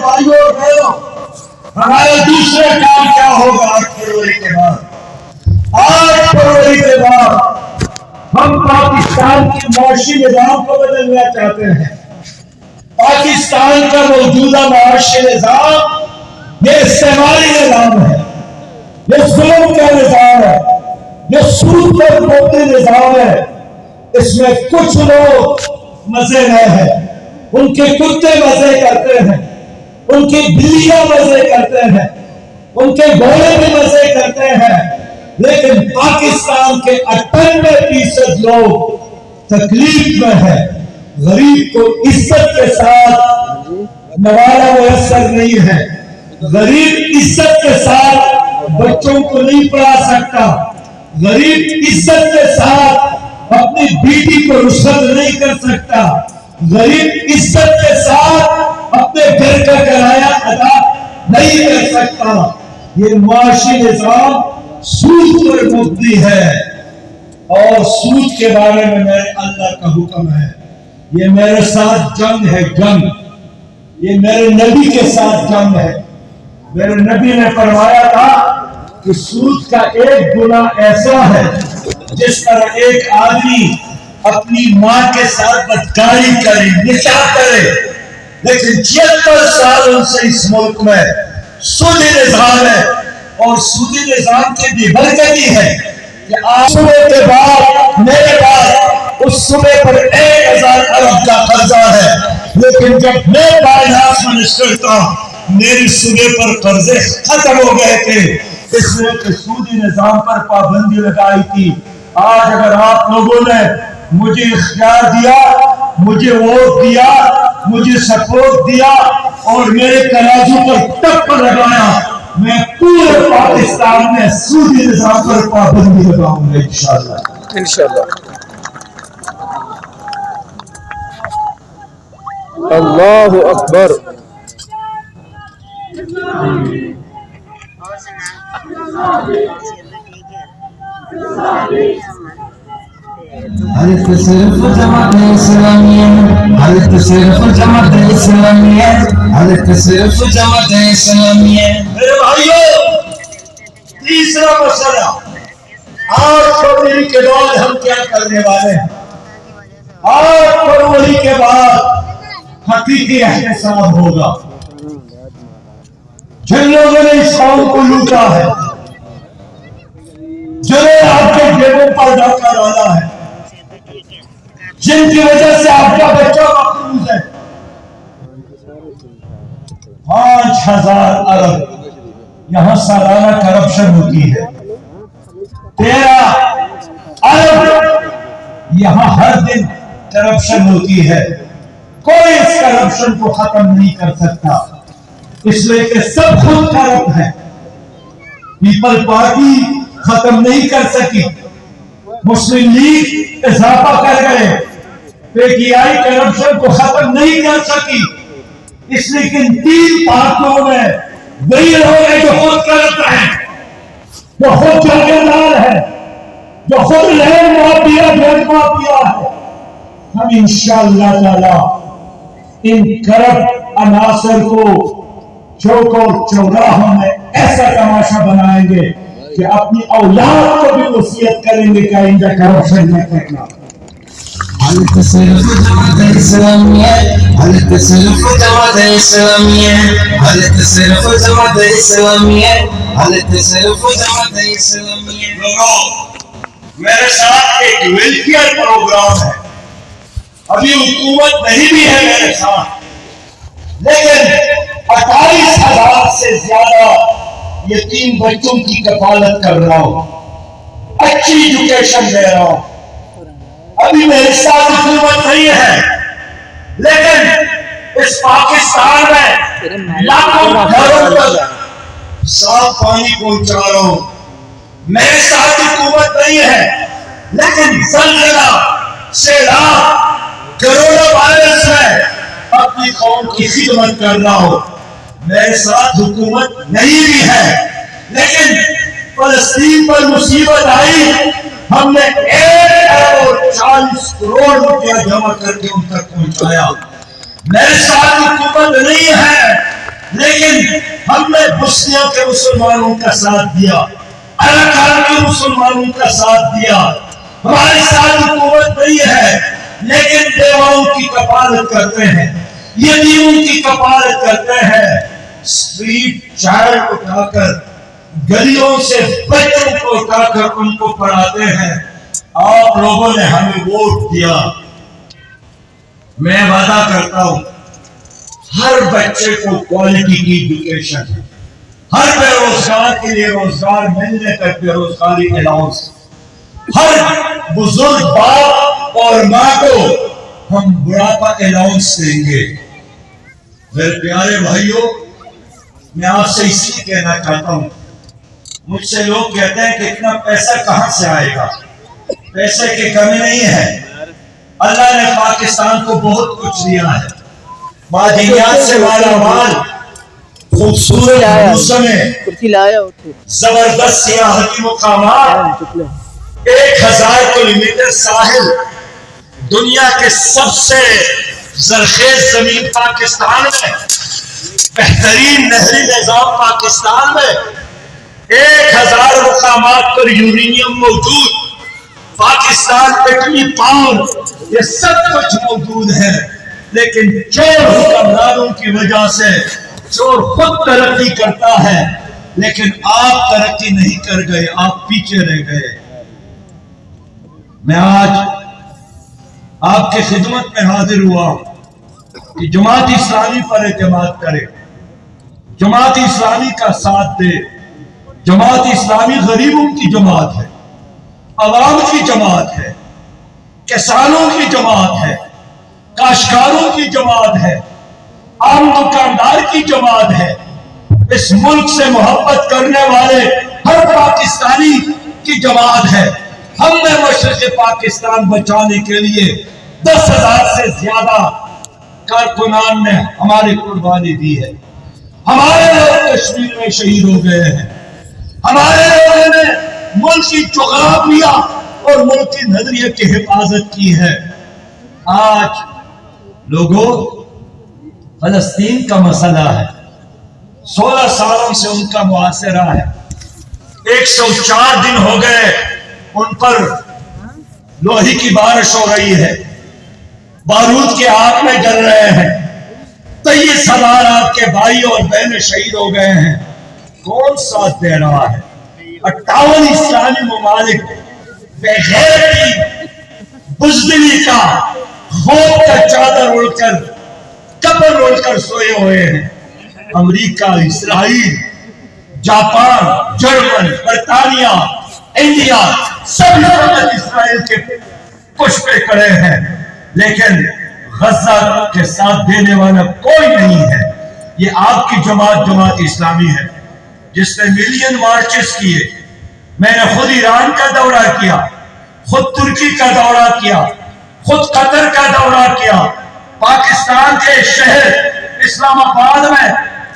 میرے بھائیوں اور بہنوں، ہمارا دوسرا کام کیا ہوگا 8 فروری کے بعد؟ 8 فروری کے بعد ہم پاکستان کے معاشی نظام کو بدلنا چاہتے ہیں۔ پاکستان کا موجودہ معاشی نظام یہ استعماری نظام ہے، یہ ظلم کا نظام ہے، یہ سود پر مبنی نظام ہے۔ اس میں کچھ لوگ مزے میں ہیں، ان کے کتے مزے کرتے ہیں، ان کی بلیاں مزے کرتے ہیں، ان کے گھوڑے بھی مزے کرتے ہیں، لیکن پاکستان کے 98% لوگ تکلیف میں ہیں۔ غریب کو عزت کے ساتھ نوالہ میسر نہیں ہے، غریب عزت کے ساتھ بچوں کو نہیں پڑھا سکتا، غریب عزت کے ساتھ اپنی بیٹی کو رخصت نہیں کر سکتا، غریب عزت کے ساتھ اپنے گھر کا کرایہ ادا نہیں کر سکتا۔ یہ معاشی نظام سود پر مبنی ہے، اور سود کے بارے میں میرے اللہ کا حکم ہے، یہ میرے ساتھ جنگ ہے، جنگ، یہ میرے نبی کے ساتھ جنگ ہے۔ میرے نبی نے فرمایا تھا کہ سود کا ایک گناہ ایسا ہے جس طرح ایک آدمی اپنی ماں کے ساتھ بدکاری کرے، نکاح کرے، لیکن 76 سال ان سے اس ملک میں سودی نظام ہے، اور سودی نظام کی بھی برکتی ہے کہ آج صبح کے بعد میرے پاس اس صبح پر 1000 ارب کا قرضہ ہے، لیکن جب میں فائنانس منسٹر تھا میری صبح پر قرضے ختم ہو گئے تھے، اس لیے کہ سودی نظام پر پابندی لگائی تھی۔ آج اگر آپ لوگوں نے مجھے اختیار دیا، مجھے ووٹ دیا، مجھے سپورٹ دیا اور میرے ترازو پر ٹپ لگایا، میں پورے پاکستان میں سودی نظام پر پابندی لگاؤں گا انشاءاللہ۔ اللہ اکبر۔ حضرت صرف جماعت اسلامیہ، حضرت صرف جماعت اسلامیہ، حضرت صرف جماعت اسلامیہ۔ میرے بھائیوں، تیسرا مسئلہ 8 فروری کے بعد ہم کیا کرنے والے ہیں؟ 8 فروری کے بعد حقیقی احتساب ہوگا۔ جن لوگوں نے اس قوم کو لوٹا ہے، جنہوں نے آپ کے جیبوں پر ڈاکہ ڈالا ہے، جن کی وجہ سے آپ کا بچہ محفوظ ہے، 5000 ارب یہاں سالانہ کرپشن ہوتی ہے، 13 ارب یہاں ہر دن کرپشن ہوتی ہے۔ کوئی اس کرپشن کو ختم نہیں کر سکتا، اس لیے کہ سب خود کرپٹ ہے۔ پیپل پارٹی ختم نہیں کر سکی، مسلم لیگ اضافہ کر گئے، پی ٹی آئی کرپشن کو ختم نہیں کر سکی، اس لیے کہ ان 3 پارٹیوں میں وہی لوگ ہیں جو خود کرپٹ ہیں، جو خود جاگیردار ہے، جو خود لینڈ مافیا ہے۔ ہم انشاءاللہ تعالی ان کرپٹ عناصر کو چوک اور چوراہوں میں ایسا تماشا بنائیں گے کہ اپنی اولاد کو بھی وصیت کریں گے کہ آئندہ کرپشن نہ کرنا۔ حضرت صرف جماعت اسلامیہ، حضرت صرف جماعت اسلامیہ، حضرت صرف جماعت اسلامیہ، حضرت صرف جماعت اسلامیہ۔ لوگوں، میرے ساتھ ایک ویلفیئر پروگرام ہے، ابھی حکومت نہیں بھی ہے میرے ساتھ، لیکن 28,000 سے زیادہ یتیم بچوں کی کفالت کر رہا ہوں، اچھی ایجوکیشن دے رہا ہوں۔ ابھی میرے ساتھ حکومت نہیں ہے، لیکن اس پاکستان میں لاکھوں گھروں تک صاف پانی پہنچا رہا ہوں۔ میرے ساتھ حکومت نہیں ہے، لیکن زلزلہ، سیلاب، کرونا وائرس میں اپنی قوم کی خدمت کر رہا ہوں۔ میرے ساتھ حکومت نہیں بھی ہے، لیکن فلسطین پر مصیبت آئی، ہم نے 1,40 کروڑ روپیہ جمع کر کے ان تک پہنچایا۔ میرے ساتھ حکومت نہیں ہے، لیکن ہم نے بوسنیا کے مسلمانوں کا ساتھ دیا، اراکان کے مسلمانوں کا ساتھ دیا، ہمارے ساتھ حکومت نہیں ہے لیکن بیواؤں کی کفالت کرتے ہیں، یتیموں کی کفالت کرتے ہیں، اسٹریٹ چائلڈ اٹھا کر گلیوں سے بچوں کو اٹھا کر ان کو پڑھاتے ہیں۔ آپ لوگوں نے ہمیں ووٹ دیا، میں وعدہ کرتا ہوں ہر بچے کو کوالٹی کی ایجوکیشن، ہر بے روزگار کے لیے روزگار ملنے تک بے روزگاری الاؤنس، ہر بزرگ باپ اور ماں کو ہم بڑھاپا الاؤنس دیں گے۔ میرے پیارے بھائیوں، میں آپ سے اس لیے کہنا چاہتا ہوں، مجھ سے لوگ کہتے ہیں کہ اتنا پیسہ کہاں سے آئے گا؟ پیسے کی کمی نہیں ہے، اللہ نے پاکستان کو بہت کچھ دیا ہے، معدنیات سے مالا مال، خوبصورت موسمیں، زبردست سیاحتی مقامات، 1000 کلومیٹر ساحل، دنیا کے سب سے زرخیز زمین پاکستان میں، بہترین نہری نظام پاکستان میں، 1000 مقامات پر یورینیم موجود، پاکستان اٹلی پاور، یہ سب کچھ موجود ہے، لیکن چور حکمرانوں کی وجہ سے چور خود ترقی کرتا ہے، لیکن آپ ترقی نہیں کر گئے، آپ پیچھے رہ گئے۔ میں آج آپ کی خدمت میں حاضر ہوا ہوں کہ جماعت اسلامی پر اعتماد کرے، جماعت اسلامی کا ساتھ دے۔ جماعت اسلامی غریبوں کی جماعت ہے، عوام کی جماعت ہے، کسانوں کی جماعت ہے، کاشتکاروں کی جماعت ہے، عام دکاندار کی جماعت ہے، اس ملک سے محبت کرنے والے ہر پاکستانی کی جماعت ہے۔ ہم نے مشرق پاکستان بچانے کے لیے 10,000 سے زیادہ کارکنان نے ہماری قربانی دی ہے، ہمارے لوگ کشمیر میں شہید ہو گئے ہیں، ہمارے لوگوں نے ملک کی جغرافیہ اور ملک کی نظریے کی حفاظت کی ہے۔ آج لوگوں، فلسطین کا مسئلہ ہے، 16 سالوں سے ان کا محاصرہ ہے، 104 دن ہو گئے ان پر لوہے کی بارش ہو رہی ہے، بارود کے آگ میں جل رہے ہیں، 23,000 آپ کے بھائی اور بہنیں شہید ہو گئے ہیں، کون ساتھ دے رہا ہے؟ 58 اسلامی ممالک بغیرتی بزدلی کا خوف کا چادر اڑ کر کپڑ اڑ کر سوئے ہوئے ہیں۔ امریکہ، اسرائیل، جاپان، جرمن، برطانیہ، انڈیا، سب اسرائیل کے پشت پہ کھڑے ہیں، لیکن غزہ کے ساتھ دینے والا کوئی نہیں ہے۔ یہ آپ کی جماعت، جماعت اسلامی ہے، جس نے ملین مارچز کیے۔ میں نے خود ایران کا دورہ کیا، خود ترکی کا دورہ کیا، خود قطر کا دورہ کیا، پاکستان کے شہر اسلام آباد میں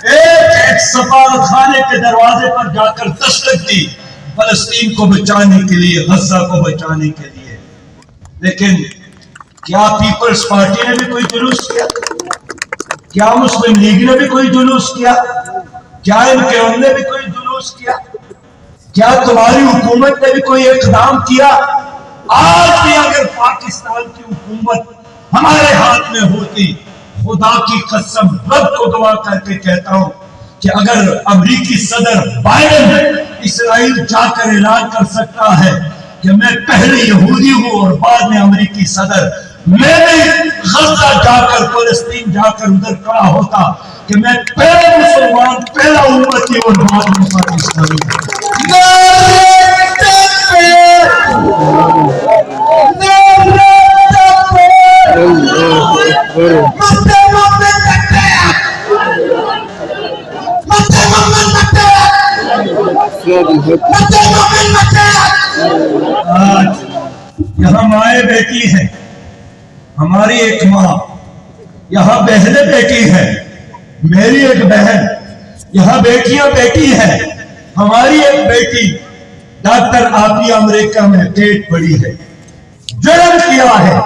ایک سفارت خانے کے دروازے پر جا کر دستک دی، فلسطین کو بچانے کے لیے، غزہ کو بچانے کے لیے۔ لیکن کیا پیپلز پارٹی نے بھی کوئی جلوس کیا؟ کیا مسلم لیگ نے بھی کوئی جلوس کیا؟ کیا MKM نے بھی کوئی جلوس کیا؟ کیا تمہاری حکومت نے بھی کوئی اقدام کیا؟ آج بھی اگر پاکستان کی حکومت ہمارے ہاتھ میں ہوتی، خدا کی قسم رب کو دعا کر کے کہتا ہوں کہ اگر امریکی صدر بائیڈن اسرائیل جا کر اعلان کر سکتا ہے کہ میں پہلے یہودی ہوں اور بعد میں امریکی صدر، میں بھی غزہ جا کر، فلسطین جا کر ادھر کھڑا ہوتا کہ میں پہلا مسلمان، پہلا امتی اور بعد میں پاکستانی آج یہاں مائیں بیٹی ہیں، ہماری ایک ماں، یہاں بہنیں بیٹی ہیں، میری ایک بہن، یہاں بیٹیاں بیٹی ہیں، ہماری ایک بیٹی ڈاکٹر عافیہ امریکہ میں پیٹ پڑی ہے، جرم کیا ہے،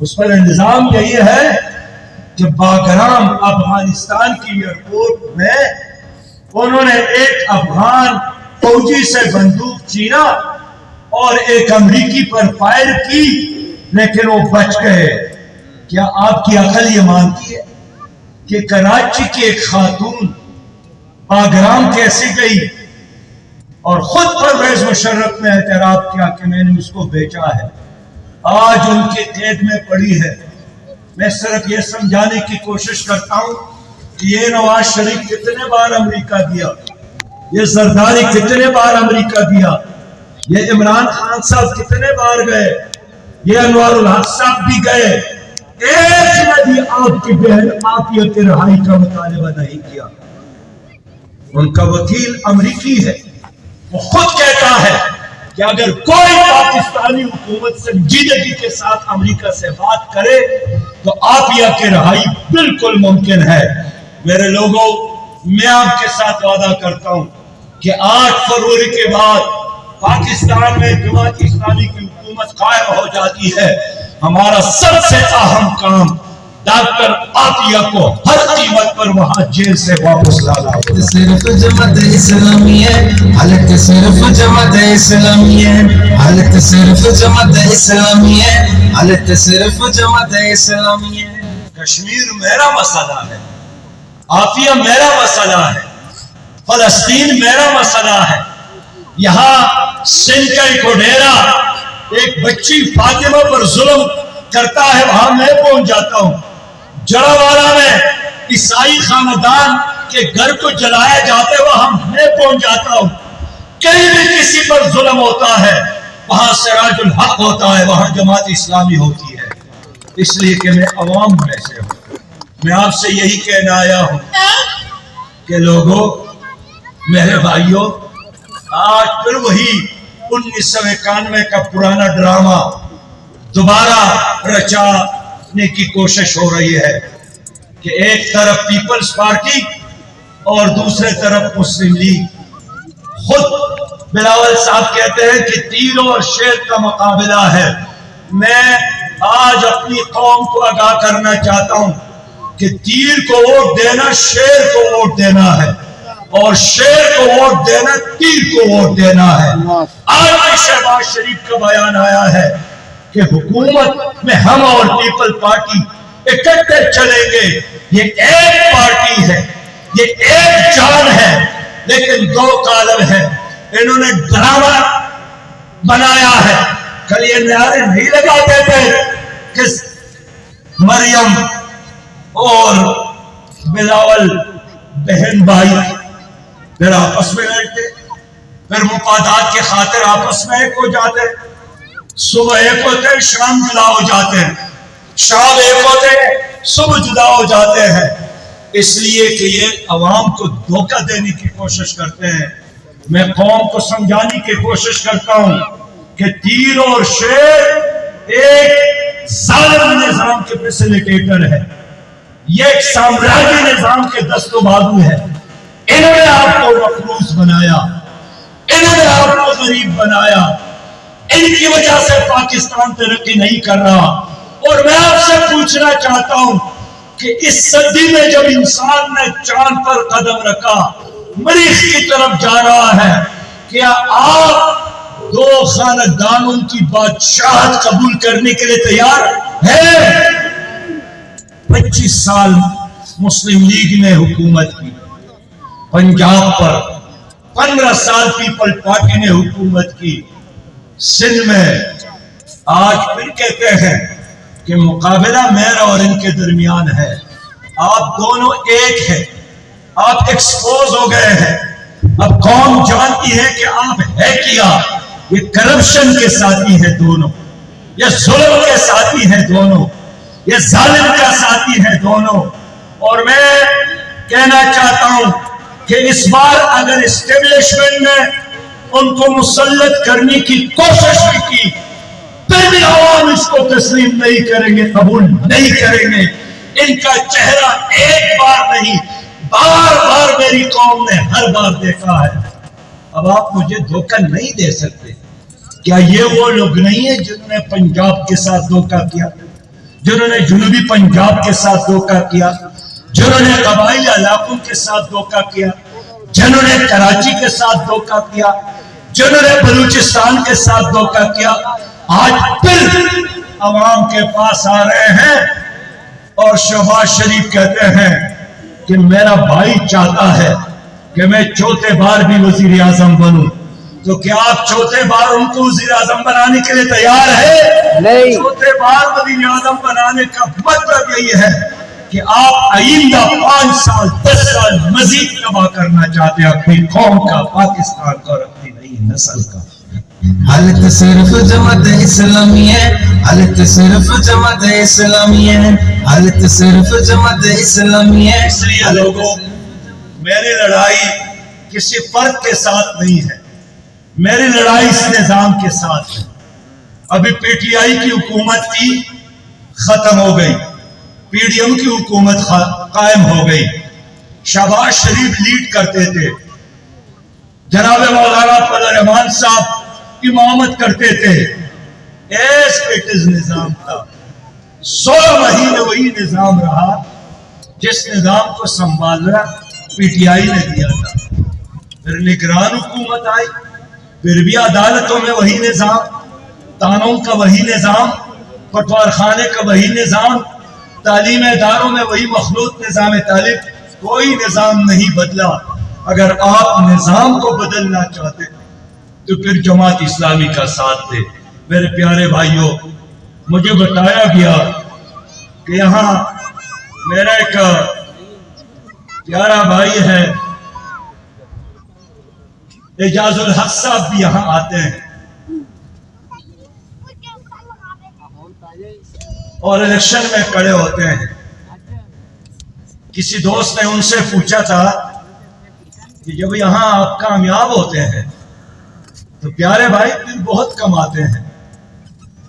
اس پر الزام یہی ہے کہ باگرام افغانستان کی ایئرپورٹ میں انہوں نے ایک افغان فوجی سے بندوق چینا اور ایک امریکی پر فائر کی، لیکن وہ بچ گئے۔ کیا آپ کی عقل یہ مانتی ہے کہ کراچی کی ایک خاتون باگرام کیسے گئی اور خود پرویز مشرف نے اعتراف کیا کہ میں نے اس کو بیچا ہے، آج ان کے قید میں پڑی ہے۔ میں صرف یہ سمجھانے کی کوشش کرتا ہوں کہ یہ نواز شریف کتنے بار امریکہ گیا، یہ زرداری کتنے بار امریکہ گیا، یہ عمران خان صاحب کتنے بار گئے، یہ انوار الحق صاحب بھی گئے، ایک نے بھی آپ کی بہن عافیہ کی رہائی کا مطالبہ نہیں کیا۔ ان کا وکیل امریکی ہے، وہ خود کہتا ہے کہ اگر کوئی پاکستانی حکومت سنجیدگی کے ساتھ امریکہ سے بات کرے تو عافیہ کی رہائی بالکل ممکن ہے۔ میرے لوگوں، میں آپ کے ساتھ وعدہ کرتا ہوں کہ 8 فروری کے بعد پاکستان میں جماعت اسلامی کی حکومت قائم ہو جاتی ہے۔ ہمارا سب سے اہم کام ڈاکٹر عافیہ کو ہر قیمت پر وہاں جیل سے واپس لانا ہوگا۔ صرف جماعت اسلامی ہے، حالت صرف جماعت اسلامی ہے، حالت صرف جماعت اسلامی ہے، حالت صرف جماعت اسلامی ہے۔ کشمیر میرا مسئلہ ہے، عافیہ میرا مسئلہ ہے، فلسطین میرا مسئلہ ہے۔ یہاں سندھ کا ایک ڈیرا ایک بچی فاطمہ پر ظلم کرتا ہے، وہاں میں پہنچ جاتا ہوں۔ جڑاوالا میں عیسائی خاندان کے گھر کو جلایا جاتے وہاں میں پہنچ جاتا ہوں۔ کہیں بھی کسی پر ظلم ہوتا ہے وہاں سراج الحق ہوتا ہے، وہاں جماعت اسلامی ہوتی ہے۔ اس لیے کہ میں عوام میں سے ہوں، میں آپ سے یہی کہنا آیا ہوں کہ لوگوں، میرے بھائیوں، آج پھر وہی 1991 کا پرانا ڈرامہ دوبارہ رچانے کی کوشش ہو رہی ہے کہ ایک طرف پیپلز پارٹی اور دوسرے طرف مسلم لیگ۔ خود بلاول صاحب کہتے ہیں کہ تیر اور شیر کا مقابلہ ہے۔ میں آج اپنی قوم کو آگاہ کرنا چاہتا ہوں کہ تیر کو ووٹ دینا شیر کو ووٹ دینا ہے، اور شیر کو ووٹ دینا تیر کو ووٹ دینا ہے۔ آج بھی شہباز شریف کا بیان آیا ہے کہ حکومت میں ہم اور پیپل پارٹی اکٹھے چلیں گے۔ یہ ایک پارٹی ہے، یہ ایک جان ہے، لیکن 2 کالم ہیں۔ انہوں نے ڈرامہ بنایا ہے۔ کل یہ نعرے نہیں لگاتے تھے کہ مریم اور بلاول بہن بھائی، پھر آپس میں لڑتے، پھر مفادات کے خاطر آپس میں ایک ہو جاتے، صبح ایک ہوتے شام جدا ہو جاتے ہیں، شام ایک ہوتے صبح جدا ہو جاتے ہیں، اس لیے کہ یہ عوام کو دھوکہ دینے کی کوشش کرتے ہیں۔ میں قوم کو سمجھانے کی کوشش کرتا ہوں کہ تیر اور شیر ایک ظالم نظام کے فیسیلیٹیٹر ہے، یہ ایک سامراجی نظام کے دست و بازو ہے۔ انہوں نے آپ کو مفلوج بنایا، انہوں نے آپ کو غریب بنایا، ان کی وجہ سے پاکستان ترقی نہیں کر رہا۔ اور میں آپ سے پوچھنا چاہتا ہوں کہ اس صدی میں جب انسان نے چاند پر قدم رکھا، مریخ کی طرف جا رہا ہے، کیا آپ 2 خاندانوں کی بادشاہت قبول کرنے کے لیے تیار ہیں؟ 25 سال مسلم لیگ نے حکومت کی پنجاب پر، 15 سال پیپل پارٹی نے حکومت کی سندھ میں۔ آج پھر کہتے ہیں کہ مقابلہ میرا اور ان کے درمیان ہے۔ آپ دونوں ایک ہیں، آپ ایکسپوز ہو گئے ہیں۔ اب قوم جانتی ہے کہ آپ ہے کیا۔ یہ کرپشن کے ساتھی ہیں دونوں، یہ ظلم کے ساتھی ہیں دونوں، یہ ظالم کا ساتھی ہیں دونوں۔ اور میں کہنا چاہتا ہوں کہ اس بار اگر اسٹیبلشمنٹ نے ان کو مسلط کرنے کی کوشش بھی کی، پھر بھی عوام اس کو تسلیم نہیں کریں گے، قبول نہیں کریں گے۔ ان کا چہرہ ایک بار نہیں، بار بار میری قوم نے ہر بار دیکھا ہے۔ اب آپ مجھے دھوکہ نہیں دے سکتے۔ کیا یہ وہ لوگ نہیں ہیں جنہوں نے پنجاب کے ساتھ دھوکہ کیا، جنہوں نے جنوبی پنجاب کے ساتھ دھوکہ کیا، جنہوں نے قبائلی علاقوں کے ساتھ دھوکہ کیا، جنہوں نے کراچی کے ساتھ دھوکہ کیا، جنہوں نے بلوچستان کے ساتھ دھوکہ کیا، آج پھر عوام کے پاس آ رہے ہیں اور شہباز شریف کہتے ہیں کہ میرا بھائی چاہتا ہے کہ میں چوتھے بار بھی وزیر اعظم بنوں. تو کیا آپ چوتھے بار ان کو وزیر اعظم بنانے کے لیے تیار ہے؟ نہیں. چوتھے بار وزیر اعظم بنانے کا مطلب یہی ہے کہ آپ آئندہ 5 سال 10 سال مزید تباہ کرنا چاہتے ہیں اپنی قوم کا، پاکستان کا اور اپنی نئی نسل کا. حالت صرف جماعت اسلامی ہے، حالت صرف جماعت اسلامی ہے، حالت صرف جماعت اسلامی ہے. اس لیے لوگوں، میری لڑائی کسی فرد کے ساتھ نہیں ہے، میری لڑائی اس نظام کے ساتھ ہے. ابھی پی ٹی آئی کی حکومت تھی، ختم ہو گئی. پی ڈی ایم کی حکومت قائم ہو گئی. شہباز شریف لیڈ کرتے تھے، جناب مولانا فضل الرحمان صاحب امامت کرتے تھے. ایس پیٹز نظام تھا. 16 مہینے وہی نظام رہا جس نظام کو سنبھالا پی ٹی آئی نے دیا تھا. پھر نگران حکومت آئی، پھر بھی عدالتوں میں وہی نظام، تانوں کا وہی نظام، پٹوار خانے کا وہی نظام، تعلیم اداروں میں وہی مخلوط نظام تعلیم. کوئی نظام نہیں بدلا. اگر آپ نظام کو بدلنا چاہتے تو پھر جماعت اسلامی کا ساتھ دے. میرے پیارے بھائیوں، مجھے بتایا گیا کہ یہاں میرا ایک پیارا بھائی ہے اعجاز الحق صاحب بھی یہاں آتے ہیں اور الیکشن میں کھڑے ہوتے ہیں. کسی دوست نے ان سے پوچھا تھا کہ جب یہاں آپ کامیاب ہوتے ہیں تو پیارے بھائی پھر بہت کماتے ہیں.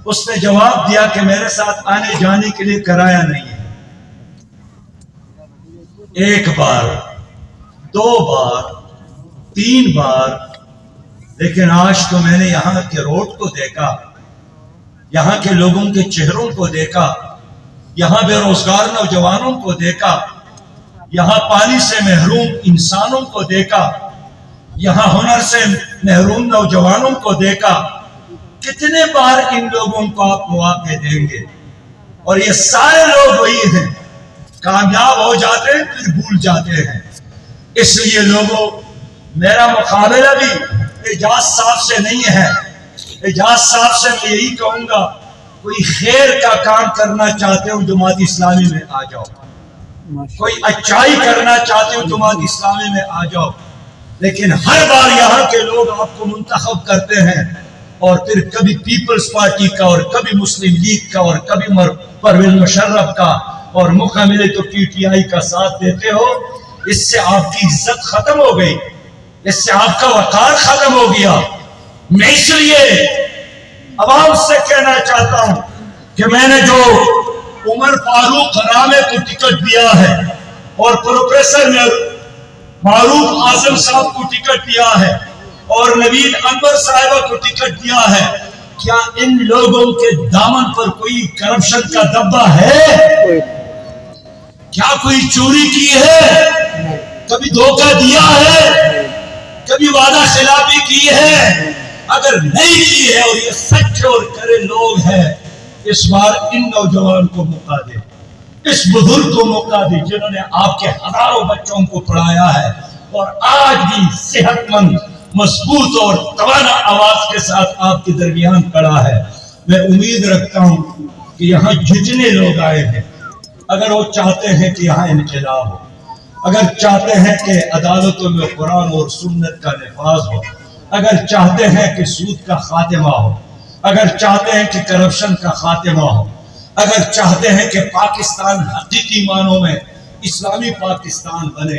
اس نے جواب دیا کہ میرے ساتھ آنے جانے کے لیے کرایہ نہیں ہے. 1 بار 2 بار 3 بار، لیکن آج تو میں نے یہاں کے روڈ کو دیکھا، یہاں کے لوگوں کے چہروں کو دیکھا، یہاں بے روزگار نوجوانوں کو دیکھا، یہاں پانی سے محروم انسانوں کو دیکھا، یہاں ہنر سے محروم نوجوانوں کو دیکھا. کتنے بار ان لوگوں کو آپ مواقع دیں گے؟ اور یہ سارے لوگ وہی ہیں، کامیاب ہو جاتے ہیں پھر بھول جاتے ہیں. اس لیے لوگوں، میرا مقابلہ بھی اعجاز صاحب سے نہیں ہے. اعجاز صاحب سے میں یہی کہوں گا، کوئی خیر کا کام کرنا چاہتے ہو جماعت اسلامی میں آ جاؤ، کوئی اچائی کرنا چاہتے ہو جماعت اسلامی میں آ جاؤ. لیکن ہر بار یہاں کے لوگ آپ کو منتخب کرتے ہیں اور پھر کبھی پیپلز پارٹی کا اور کبھی مسلم لیگ کا اور کبھی پرویز مشرف کا اور موقع ملے تو پی ٹی آئی کا ساتھ دیتے ہو. اس سے آپ کی عزت ختم ہو گئی، اس سے آپ کا وقار ختم ہو گیا. میں اس لیے عوام سے کہنا چاہتا ہوں کہ میں نے جو عمر فاروق رامے کو ٹکٹ دیا ہے اور پروفیسر معروف اعظم صاحب کو ٹکٹ دیا ہے اور نوید انور صاحبہ کو ٹکٹ دیا ہے، کیا ان لوگوں کے دامن پر کوئی کرپشن کا دبا ہے؟ کیا کوئی چوری کی ہے؟ کبھی دھوکہ دیا ہے؟ کبھی وعدہ خلافی کی ہے؟ اگر نہیں کی ہے اور یہ سچے اور کرے لوگ ہیں، اس بار ان نوجوان کو موقع دے، اس بزرگ کو موقع دے جنہوں نے آپ کے ہزاروں بچوں کو پڑھایا ہے اور آج بھی صحت مند، مضبوط اور توانا آواز کے ساتھ آپ کے درمیان کھڑا ہے. میں امید رکھتا ہوں کہ یہاں جتنے لوگ آئے ہیں، اگر وہ چاہتے ہیں کہ یہاں انقلاب ہو، اگر چاہتے ہیں کہ عدالتوں میں قرآن اور سنت کا نفاذ ہو، اگر چاہتے ہیں کہ سود کا خاتمہ ہو، اگر چاہتے ہیں کہ کرپشن کا خاتمہ ہو، اگر چاہتے ہیں کہ پاکستان حقیقی معنوں میں اسلامی پاکستان بنے،